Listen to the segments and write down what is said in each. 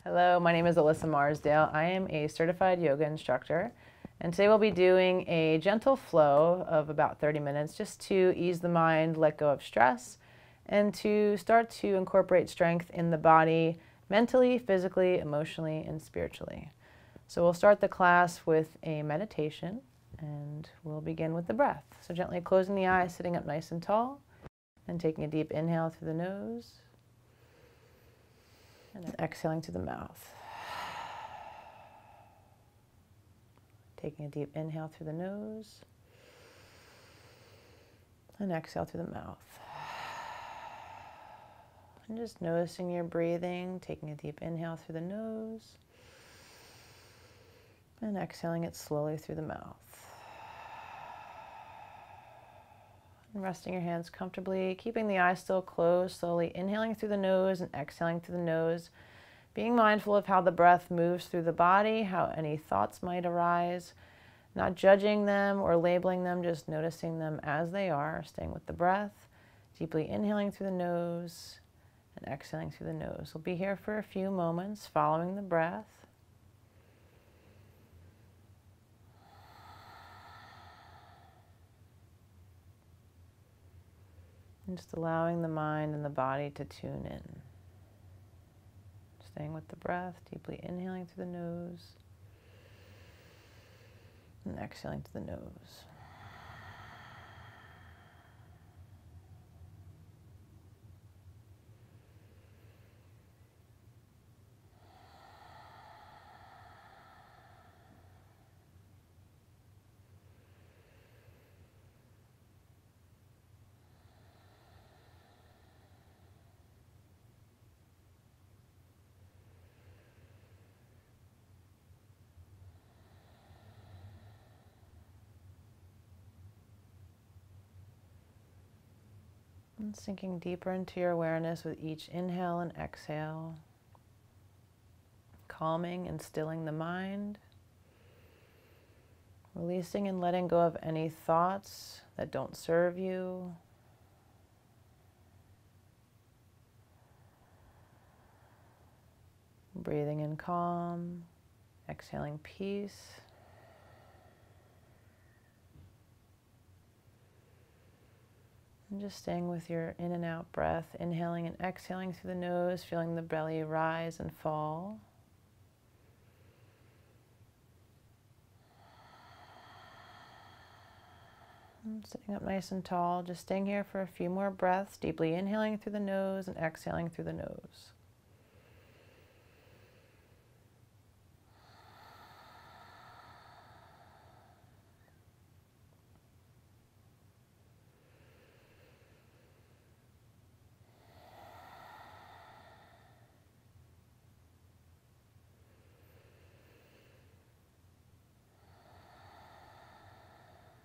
Hello, my name is Alyssa Marsdale. I am a certified yoga instructor, and today we'll be doing a gentle flow of about 30 minutes just to ease the mind, let go of stress, and to start to incorporate strength in the body mentally, physically, emotionally, and spiritually. So we'll start the class with a meditation, and we'll begin with the breath. So gently closing the eyes, sitting up nice and tall, and taking a deep inhale through the nose, and then exhaling through the mouth. Taking a deep inhale through the nose, and exhale through the mouth. And just noticing your breathing, taking a deep inhale through the nose, and exhaling it slowly through the mouth. And resting your hands comfortably, keeping the eyes still closed, slowly inhaling through the nose and exhaling through the nose, being mindful of how the breath moves through the body, how any thoughts might arise, not judging them or labeling them, just noticing them as they are, staying with the breath, deeply inhaling through the nose and exhaling through the nose. We'll be here for a few moments following the breath. And just allowing the mind and the body to tune in. Staying with the breath, deeply inhaling through the nose and exhaling through the nose. And sinking deeper into your awareness with each inhale and exhale, calming and stilling the mind, releasing and letting go of any thoughts that don't serve you, breathing in calm, exhaling peace. And just staying with your in and out breath, inhaling and exhaling through the nose, feeling the belly rise and fall. And sitting up nice and tall, just staying here for a few more breaths, deeply inhaling through the nose and exhaling through the nose.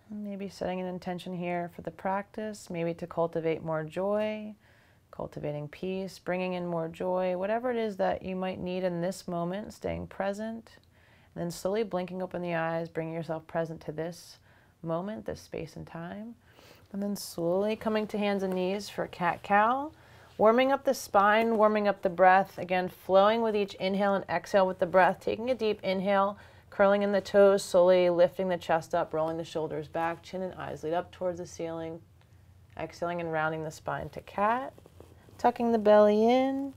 Maybe setting an intention here for the practice, maybe to cultivate more joy, cultivating peace, bringing in more joy, whatever it is that you might need in this moment, staying present, and then slowly blinking open the eyes, bringing yourself present to this moment, this space and time, and then slowly coming to hands and knees for cat-cow, warming up the spine, warming up the breath, again flowing with each inhale and exhale with the breath, taking a deep inhale, curling in the toes, slowly lifting the chest up, rolling the shoulders back, chin and eyes lead up towards the ceiling. Exhaling and rounding the spine to cat. Tucking the belly in,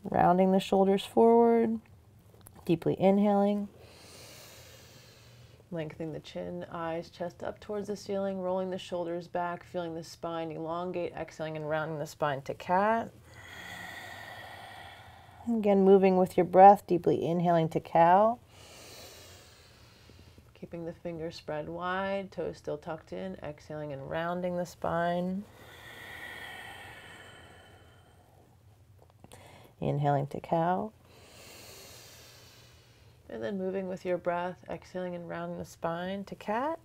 rounding the shoulders forward. Deeply inhaling. Lengthening the chin, eyes, chest up towards the ceiling, rolling the shoulders back, feeling the spine elongate, exhaling and rounding the spine to cat. Again, moving with your breath, deeply inhaling to cow. Keeping the fingers spread wide, toes still tucked in, exhaling and rounding the spine. Inhaling to cow. And then moving with your breath, exhaling and rounding the spine to cat.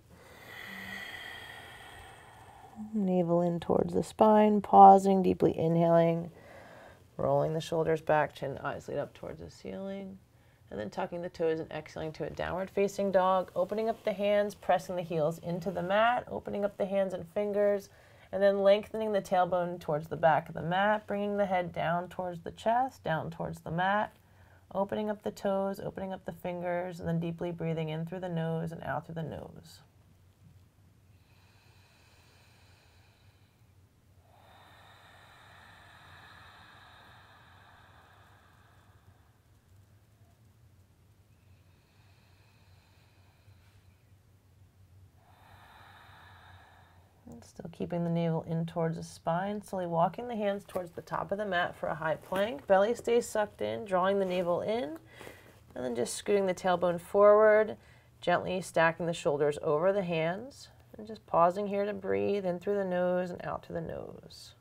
Navel in towards the spine, pausing, deeply inhaling, rolling the shoulders back, chin, eyes lead up towards the ceiling. And then tucking the toes and exhaling to a downward facing dog, opening up the hands, pressing the heels into the mat, opening up the hands and fingers, and then lengthening the tailbone towards the back of the mat, bringing the head down towards the chest, down towards the mat, opening up the toes, opening up the fingers, and then deeply breathing in through the nose and out through the nose. Still keeping the navel in towards the spine, slowly walking the hands towards the top of the mat for a high plank. Belly stays sucked in, drawing the navel in, and then just scooting the tailbone forward, gently stacking the shoulders over the hands, and just pausing here to breathe in through the nose and out through the nose.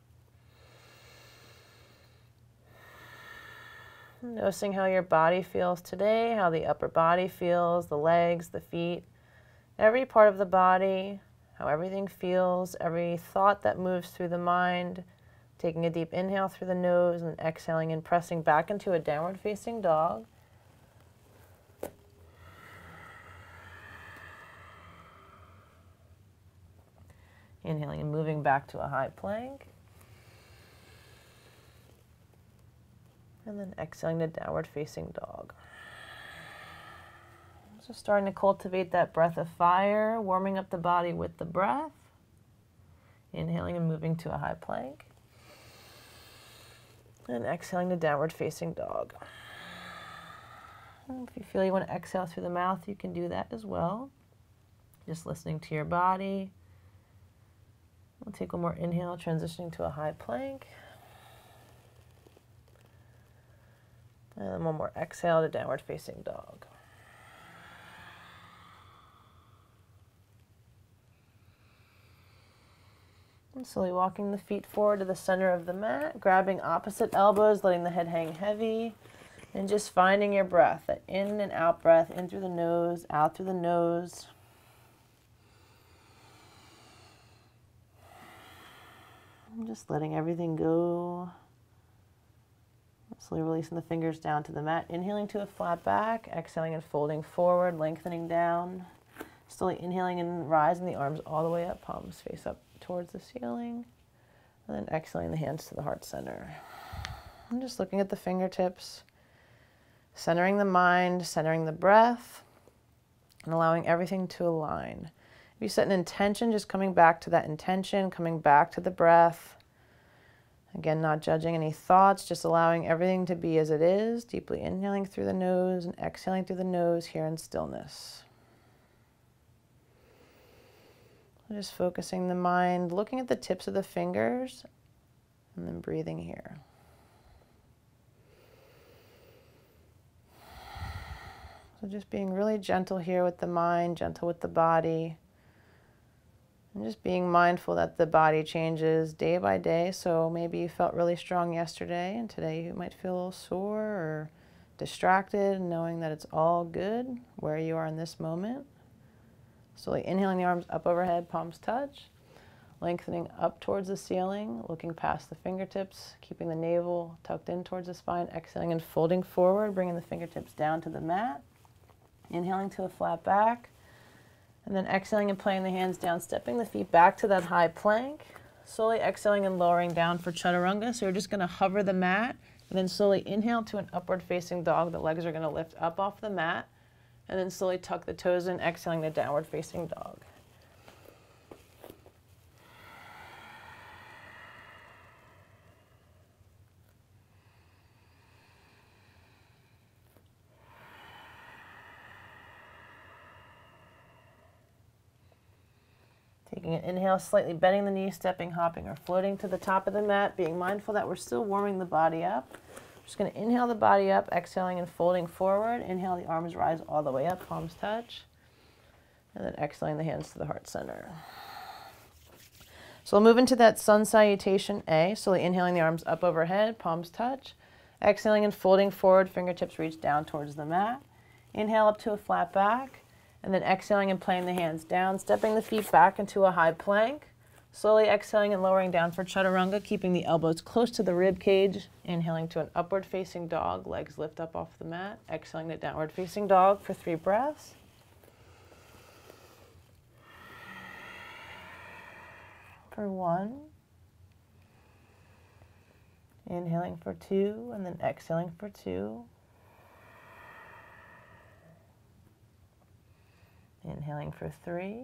Noticing how your body feels today, how the upper body feels, the legs, the feet, every part of the body, how everything feels, every thought that moves through the mind, taking a deep inhale through the nose and exhaling and pressing back into a downward facing dog. Inhaling and moving back to a high plank. And then exhaling to downward facing dog. So starting to cultivate that breath of fire, warming up the body with the breath. Inhaling and moving to a high plank. And exhaling to downward facing dog. And if you feel you want to exhale through the mouth, you can do that as well. Just listening to your body. We'll take one more inhale, transitioning to a high plank. And then one more exhale to downward facing dog. And slowly walking the feet forward to the center of the mat, grabbing opposite elbows, letting the head hang heavy, and just finding your breath, that in and out breath, in through the nose, out through the nose. And just letting everything go. Slowly releasing the fingers down to the mat, inhaling to a flat back, exhaling and folding forward, lengthening down. Slowly inhaling and rising the arms all the way up, palms face up towards the ceiling, and then exhaling the hands to the heart center. I'm just looking at the fingertips, centering the mind, centering the breath, and allowing everything to align. If you set an intention, just coming back to that intention, coming back to the breath. Again, not judging any thoughts, just allowing everything to be as it is, deeply inhaling through the nose and exhaling through the nose here in stillness. Just focusing the mind, looking at the tips of the fingers, and then breathing here. So just being really gentle here with the mind, gentle with the body, and just being mindful that the body changes day by day. So maybe you felt really strong yesterday, and today you might feel a little sore or distracted, knowing that it's all good where you are in this moment. Slowly inhaling the arms up overhead, palms touch, lengthening up towards the ceiling, looking past the fingertips, keeping the navel tucked in towards the spine, exhaling and folding forward, bringing the fingertips down to the mat, inhaling to a flat back, and then exhaling and playing the hands down, stepping the feet back to that high plank, slowly exhaling and lowering down for Chaturanga. So you're just going to hover the mat, and then slowly inhale to an upward facing dog. The legs are going to lift up off the mat. And then slowly tuck the toes in, exhaling the downward facing dog. Taking an inhale, slightly bending the knees, stepping, hopping, or floating to the top of the mat, being mindful that we're still warming the body up. Just going to inhale the body up, exhaling and folding forward. Inhale, the arms rise all the way up, palms touch. And then exhaling the hands to the heart center. So we'll move into that sun salutation A. Slowly inhaling the arms up overhead, palms touch. Exhaling and folding forward, fingertips reach down towards the mat. Inhale up to a flat back. And then exhaling and playing the hands down, stepping the feet back into a high plank. Slowly exhaling and lowering down for Chaturanga, keeping the elbows close to the rib cage. Inhaling to an upward facing dog, legs lift up off the mat. Exhaling to downward facing dog for 3 breaths. For 1. Inhaling for 2, and then exhaling for 2. Inhaling for 3.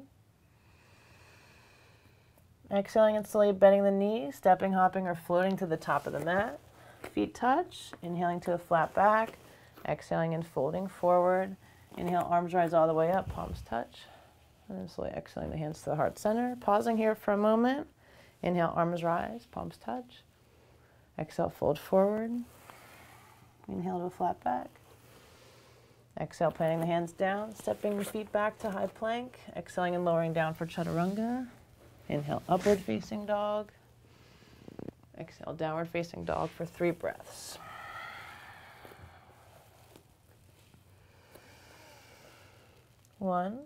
Exhaling and slowly bending the knees, stepping, hopping, or floating to the top of the mat. Feet touch. Inhaling to a flat back. Exhaling and folding forward. Inhale, arms rise all the way up, palms touch. And then slowly exhaling the hands to the heart center. Pausing here for a moment. Inhale, arms rise, palms touch. Exhale, fold forward. Inhale to a flat back. Exhale, planting the hands down, stepping the feet back to high plank. Exhaling and lowering down for Chaturanga. Inhale, upward facing dog. Exhale, downward facing dog for 3 breaths. One.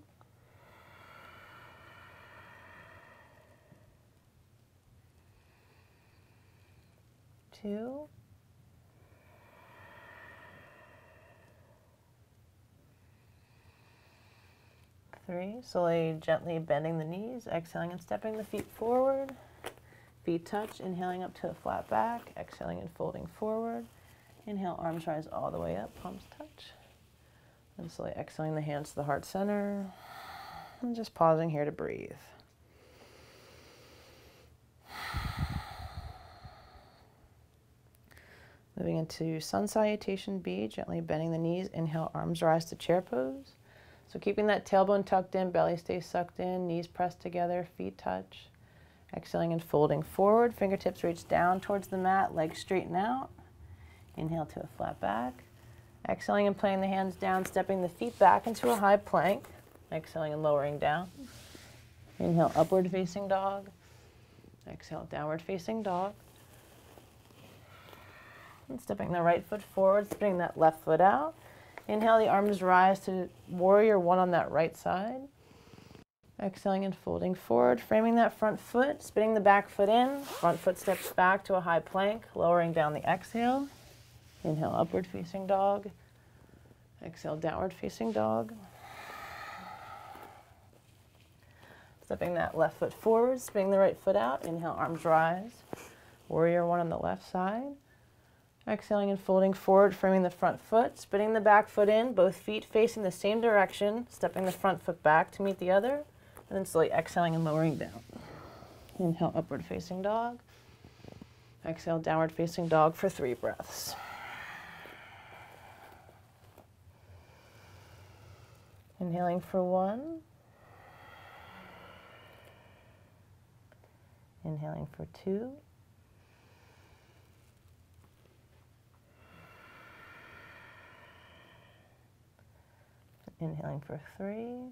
2. 3. Slowly, gently bending the knees, exhaling and stepping the feet forward. Feet touch, inhaling up to a flat back, exhaling and folding forward. Inhale, arms rise all the way up, palms touch. And slowly exhaling the hands to the heart center. And just pausing here to breathe. Moving into Sun Salutation B, gently bending the knees. Inhale, arms rise to chair pose. So keeping that tailbone tucked in, belly stays sucked in, knees pressed together, feet touch. Exhaling and folding forward, fingertips reach down towards the mat, legs straighten out. Inhale to a flat back. Exhaling and planting the hands down, stepping the feet back into a high plank. Exhaling and lowering down. Inhale, upward facing dog. Exhale, downward facing dog. And stepping the right foot forward, spinning that left foot out. Inhale, the arms rise to warrior 1 on that right side. Exhaling and folding forward, framing that front foot, spinning the back foot in. Front foot steps back to a high plank, lowering down the exhale. Inhale, upward facing dog. Exhale, downward facing dog. Stepping that left foot forward, spinning the right foot out. Inhale, arms rise. Warrior 1 on the left side. Exhaling and folding forward, framing the front foot, spinning the back foot in, both feet facing the same direction, stepping the front foot back to meet the other, and then slowly exhaling and lowering down. Inhale, upward facing dog. Exhale, downward facing dog for 3 breaths. Inhaling for 1. Inhaling for 2. Inhaling for 3.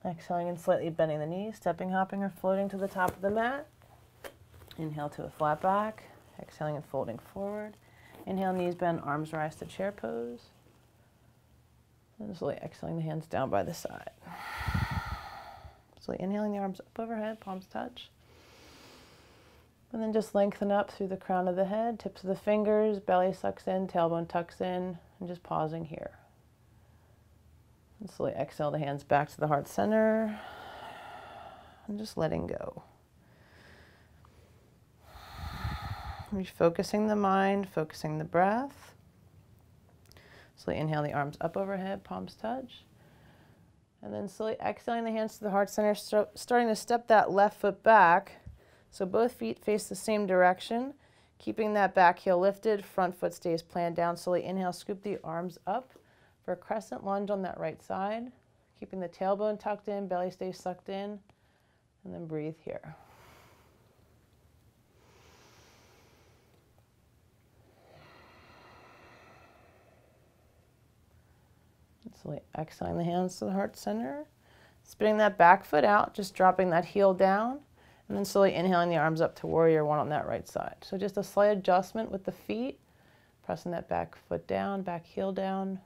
Exhaling and slightly bending the knees, stepping, hopping, or floating to the top of the mat. Inhale to a flat back. Exhaling and folding forward. Inhale, knees bend, arms rise to chair pose. And slowly exhaling the hands down by the side. Slowly inhaling the arms up overhead, palms touch. And then just lengthen up through the crown of the head, tips of the fingers, belly sucks in, tailbone tucks in, and just pausing here. And slowly exhale the hands back to the heart center and just letting go. Refocusing the mind, focusing the breath. Slowly inhale the arms up overhead, palms touch. And then slowly exhaling the hands to the heart center, starting to step that left foot back. So both feet face the same direction, keeping that back heel lifted, front foot stays planted down. Slowly inhale, scoop the arms up for a crescent lunge on that right side, keeping the tailbone tucked in, belly stays sucked in, and then breathe here. And slowly exhaling the hands to the heart center, spinning that back foot out, just dropping that heel down, and then slowly inhaling the arms up to warrior 1 on that right side. So just a slight adjustment with the feet, pressing that back foot down, back heel down.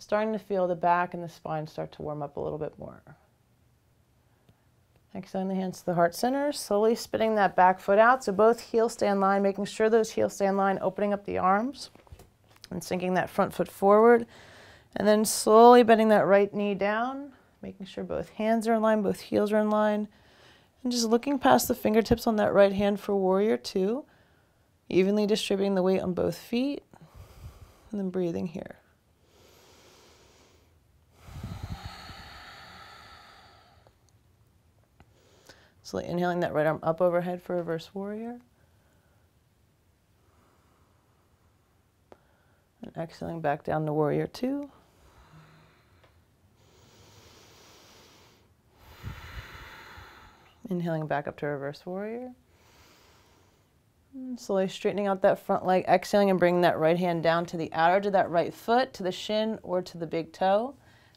Starting to feel the back and the spine start to warm up a little bit more. Exhaling the hands to the heart center, slowly spinning that back foot out so both heels stay in line, making sure those heels stay in line, opening up the arms and sinking that front foot forward. And then slowly bending that right knee down, making sure both hands are in line, both heels are in line. And just looking past the fingertips on that right hand for warrior 2, evenly distributing the weight on both feet, and then breathing here. Slowly inhaling that right arm up overhead for reverse warrior. And exhaling back down to warrior two. Inhaling back up to reverse warrior. And slowly straightening out that front leg, exhaling and bringing that right hand down to the outer edge of that right foot, to the shin or to the big toe.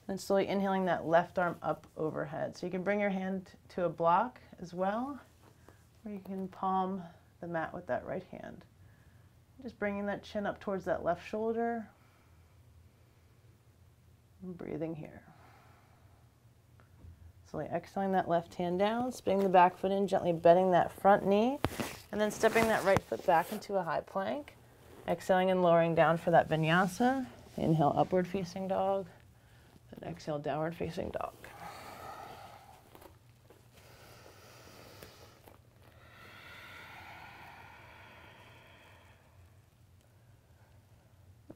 And slowly inhaling that left arm up overhead. So you can bring your hand to a block as well, or you can palm the mat with that right hand. Just bringing that chin up towards that left shoulder. And breathing here. Slowly exhaling that left hand down, spinning the back foot in, gently bending that front knee, and then stepping that right foot back into a high plank. Exhaling and lowering down for that vinyasa. Inhale, upward facing dog. Then exhale, downward facing dog.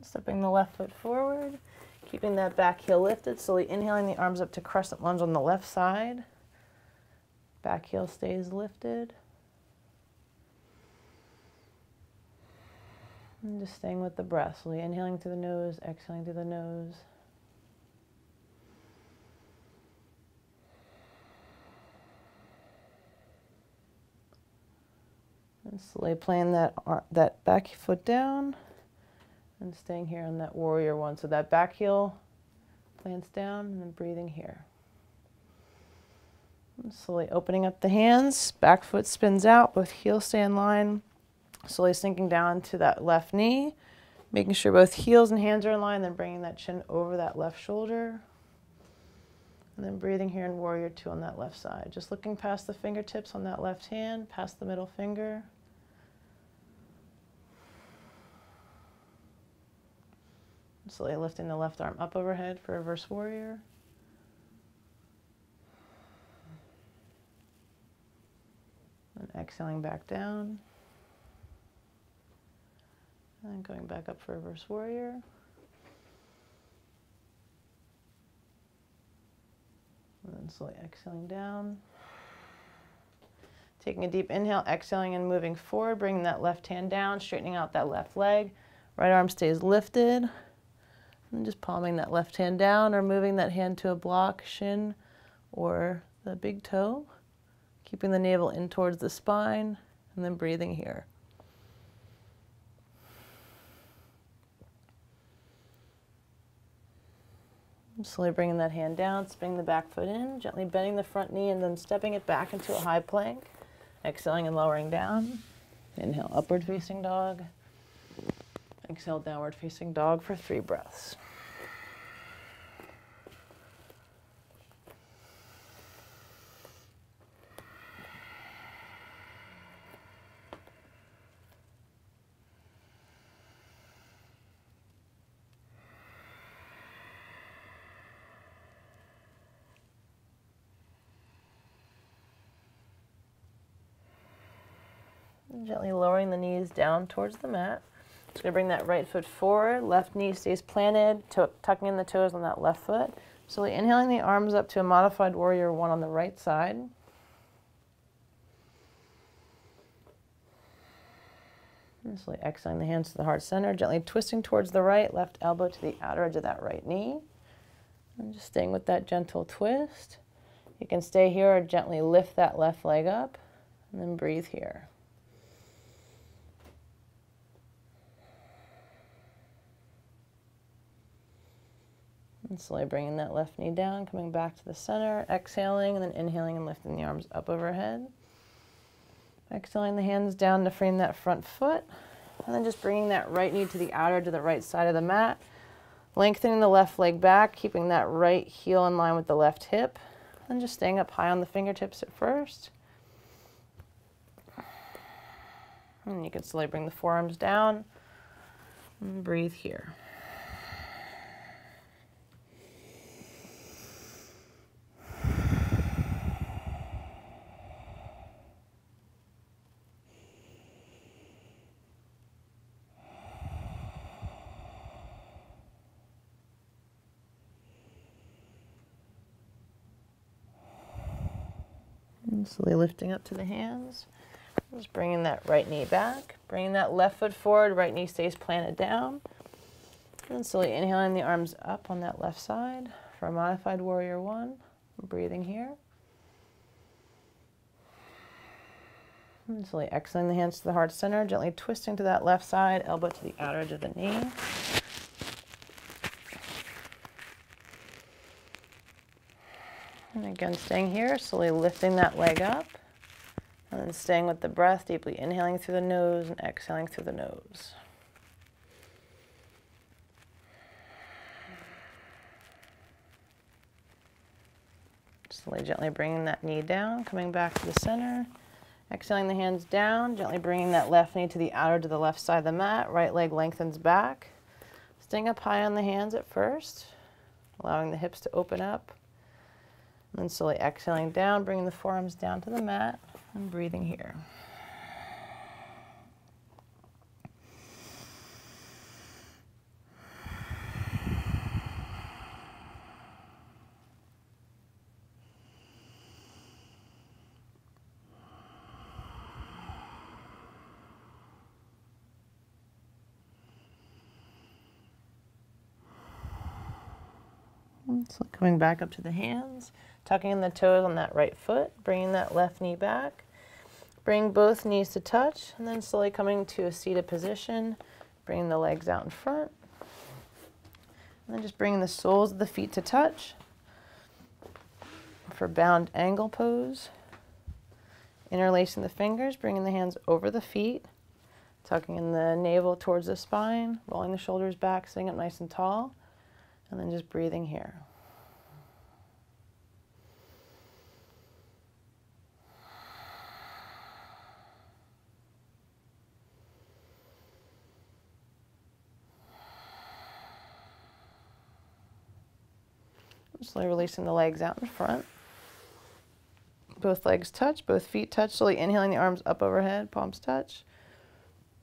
Stepping the left foot forward. Keeping that back heel lifted, slowly inhaling the arms up to crescent lunge on the left side. Back heel stays lifted. And just staying with the breath, slowly inhaling through the nose, exhaling through the nose. And slowly playing that back foot down. And staying here on that warrior one. So that back heel plants down and then breathing here. And slowly opening up the hands, back foot spins out, both heels stay in line. Slowly sinking down to that left knee, making sure both heels and hands are in line, then bringing that chin over that left shoulder. And then breathing here in warrior two on that left side. Just looking past the fingertips on that left hand, past the middle finger. Slowly lifting the left arm up overhead for reverse warrior. And exhaling back down. And then going back up for reverse warrior. And then slowly exhaling down. Taking a deep inhale, exhaling and moving forward, bringing that left hand down, straightening out that left leg. Right arm stays lifted. And just palming that left hand down or moving that hand to a block, shin, or the big toe. Keeping the navel in towards the spine, and then breathing here. Slowly bringing that hand down, spinning the back foot in, gently bending the front knee, and then stepping it back into a high plank. Exhaling and lowering down. Inhale, upward facing dog. Exhale, downward facing dog for 3 breaths. And gently lowering the knees down towards the mat. Just going to bring that right foot forward, left knee stays planted, tucking in the toes on that left foot. Slowly inhaling the arms up to a modified warrior one on the right side. And slowly exhaling the hands to the heart center, gently twisting towards the right, left elbow to the outer edge of that right knee. And just staying with that gentle twist. You can stay here or gently lift that left leg up, and then breathe here. And slowly bringing that left knee down, coming back to the center, exhaling, and then inhaling and lifting the arms up overhead. Exhaling the hands down to frame that front foot, and then just bringing that right knee to the outer to the right side of the mat, lengthening the left leg back, keeping that right heel in line with the left hip, and just staying up high on the fingertips at first. And you can slowly bring the forearms down, and breathe here. And slowly lifting up to the hands. Just bringing that right knee back. Bringing that left foot forward, right knee stays planted down. And slowly inhaling the arms up on that left side for a modified warrior one. Breathing here. And slowly exhaling the hands to the heart center, gently twisting to that left side, elbow to the outer edge of the knee. And again, staying here, slowly lifting that leg up. And then staying with the breath, deeply inhaling through the nose and exhaling through the nose. Slowly, gently bringing that knee down, coming back to the center. Exhaling the hands down, gently bringing that left knee to the outer to the left side of the mat. Right leg lengthens back. Staying up high on the hands at first, allowing the hips to open up. And then slowly exhaling down, bringing the forearms down to the mat and breathing here. So coming back up to the hands, tucking in the toes on that right foot, bringing that left knee back. Bring both knees to touch, and then slowly coming to a seated position, bringing the legs out in front. And then just bringing the soles of the feet to touch for bound angle pose. Interlacing the fingers, bringing the hands over the feet, tucking in the navel towards the spine, rolling the shoulders back, sitting up nice and tall. And then just breathing here. Slowly releasing the legs out in front. Both legs touch, both feet touch. Slowly inhaling the arms up overhead, palms touch.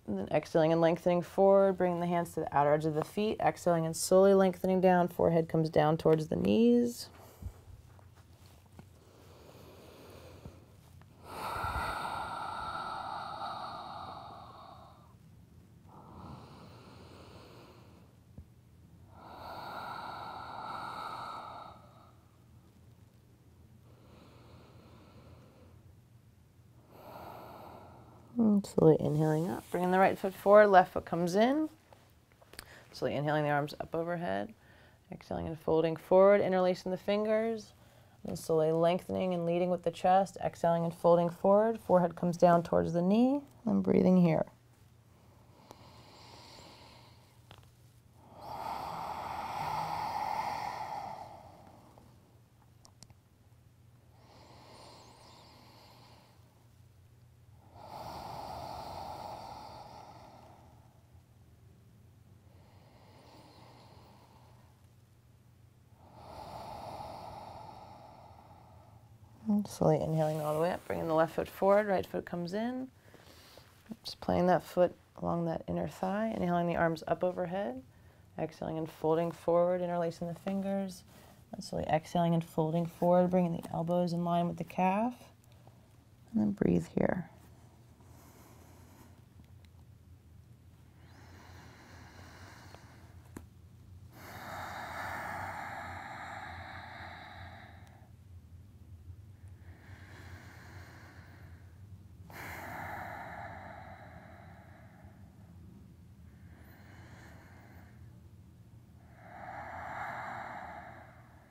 And then exhaling and lengthening forward, bringing the hands to the outer edge of the feet. Exhaling and slowly lengthening down. Forehead comes down towards the knees. And slowly inhaling up, bringing the right foot forward, left foot comes in. Slowly inhaling the arms up overhead. Exhaling and folding forward, interlacing the fingers. And slowly lengthening and leading with the chest. Exhaling and folding forward. Forehead comes down towards the knee. And breathing here. And slowly inhaling all the way up, bringing the left foot forward, right foot comes in. Just playing that foot along that inner thigh, inhaling the arms up overhead, exhaling and folding forward, interlacing the fingers, and slowly exhaling and folding forward, bringing the elbows in line with the calf, and then breathe here.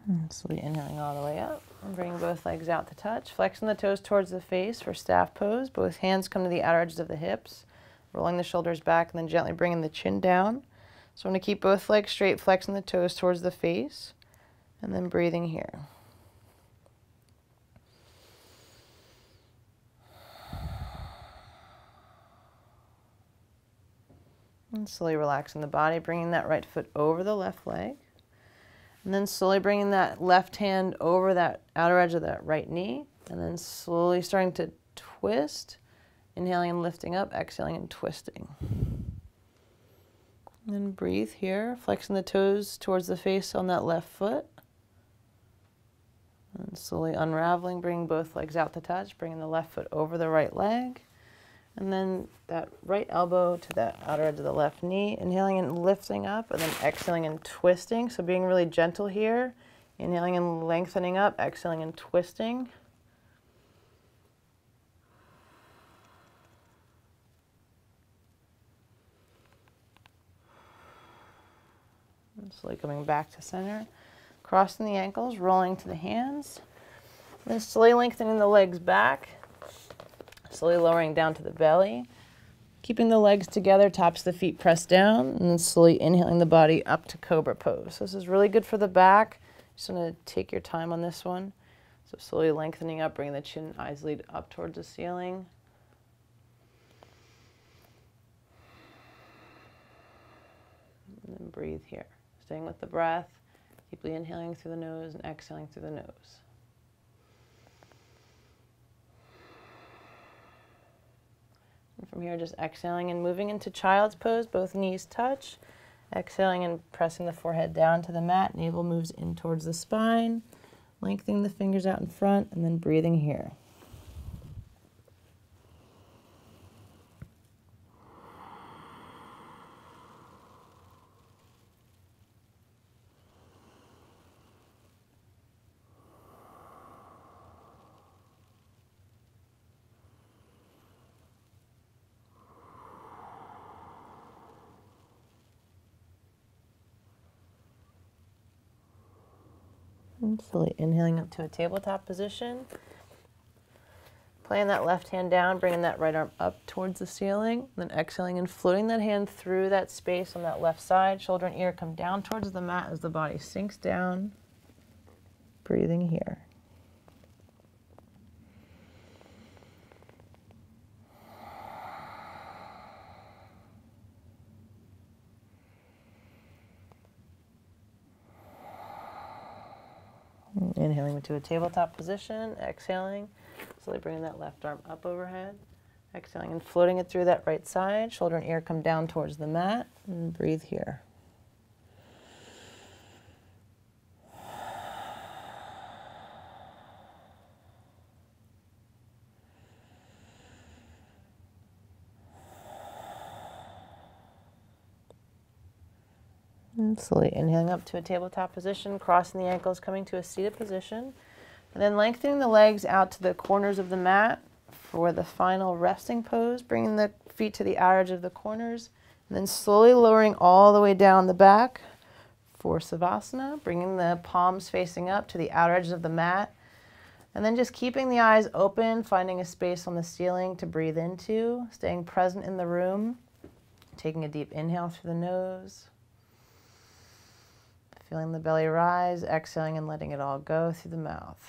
And slowly inhaling all the way up and bringing both legs out to touch. Flexing the toes towards the face for staff pose. Both hands come to the outer edges of the hips, rolling the shoulders back and then gently bringing the chin down. So I'm going to keep both legs straight, flexing the toes towards the face and then breathing here. And slowly relaxing the body, bringing that right foot over the left leg. And then slowly bringing that left hand over that outer edge of that right knee. And then slowly starting to twist. Inhaling and lifting up, exhaling and twisting. And then breathe here, flexing the toes towards the face on that left foot. And slowly unraveling, bringing both legs out to touch, bringing the left foot over the right leg. And then that right elbow to that outer edge of the left knee. Inhaling and lifting up, and then exhaling and twisting. So being really gentle here. Inhaling and lengthening up, exhaling and twisting. And slowly coming back to center. Crossing the ankles, rolling to the hands. Then slowly lengthening the legs back. Slowly lowering down to the belly. Keeping the legs together, tops of the feet pressed down. And then slowly inhaling the body up to Cobra Pose. So this is really good for the back. Just want to take your time on this one. So slowly lengthening up, bringing the chin and eyes lead up towards the ceiling. And then breathe here. Staying with the breath. Deeply inhaling through the nose and exhaling through the nose. And from here, just exhaling and moving into child's pose. Both knees touch. Exhaling and pressing the forehead down to the mat. Navel moves in towards the spine. Lengthening the fingers out in front, and then breathing here. And slowly inhaling up to a tabletop position. Playing that left hand down, bringing that right arm up towards the ceiling. Then exhaling and floating that hand through that space on that left side. Shoulder and ear come down towards the mat as the body sinks down. Breathing here. Inhaling into a tabletop position, exhaling, slowly bringing that left arm up overhead, exhaling and floating it through that right side, shoulder and ear come down towards the mat, and breathe here. And slowly inhaling up to a tabletop position, crossing the ankles, coming to a seated position. And then lengthening the legs out to the corners of the mat for the final resting pose, bringing the feet to the outer edge of the corners. And then slowly lowering all the way down the back for Savasana, bringing the palms facing up to the outer edges of the mat. And then just keeping the eyes open, finding a space on the ceiling to breathe into, staying present in the room, taking a deep inhale through the nose. Feeling the belly rise, exhaling and letting it all go through the mouth.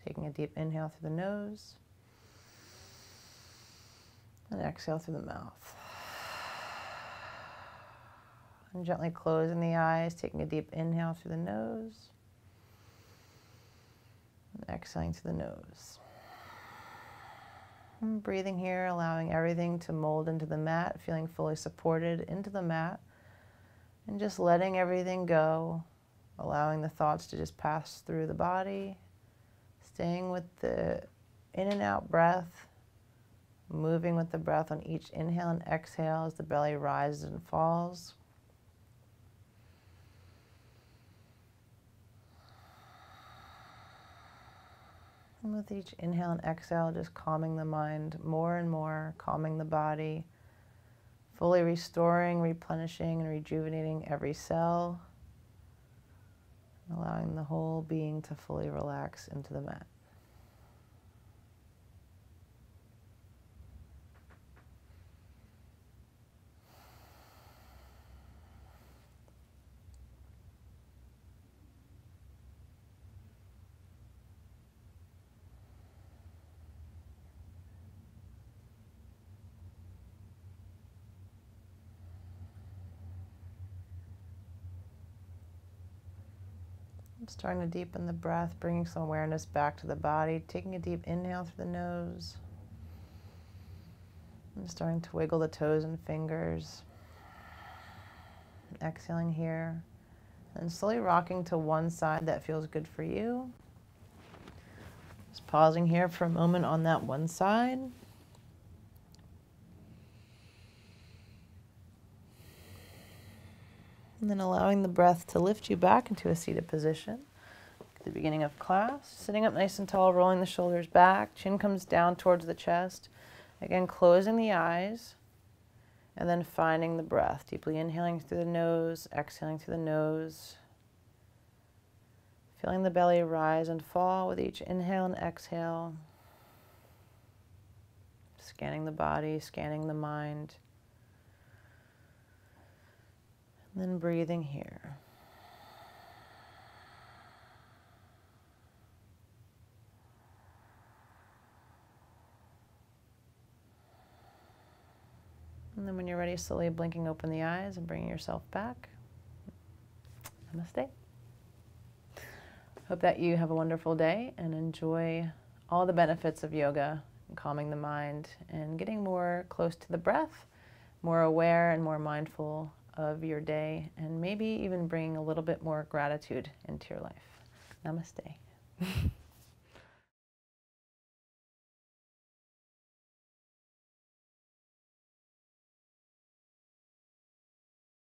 Taking a deep inhale through the nose. And exhale through the mouth. And gently closing the eyes, taking a deep inhale through the nose. And exhaling through the nose. And breathing here, allowing everything to mold into the mat, feeling fully supported into the mat. And just letting everything go, allowing the thoughts to just pass through the body. Staying with the in and out breath, moving with the breath on each inhale and exhale as the belly rises and falls. And with each inhale and exhale, just calming the mind more and more, calming the body, fully restoring, replenishing, and rejuvenating every cell, allowing the whole being to fully relax into the mat. Starting to deepen the breath, bringing some awareness back to the body, taking a deep inhale through the nose, and starting to wiggle the toes and fingers. Exhaling here, And slowly rocking to one side that feels good for you. Just pausing here for a moment on that one side. And then allowing the breath to lift you back into a seated position. At the beginning of class, sitting up nice and tall, rolling the shoulders back, chin comes down towards the chest. Again, closing the eyes, and then finding the breath. Deeply inhaling through the nose, exhaling through the nose. Feeling the belly rise and fall with each inhale and exhale. Scanning the body, scanning the mind. And then breathing here. And then when you're ready, slowly blinking open the eyes and bringing yourself back. Namaste. Hope that you have a wonderful day and enjoy all the benefits of yoga and calming the mind and getting more close to the breath, more aware and more mindful of your day, and maybe even bring a little bit more gratitude into your life. Namaste.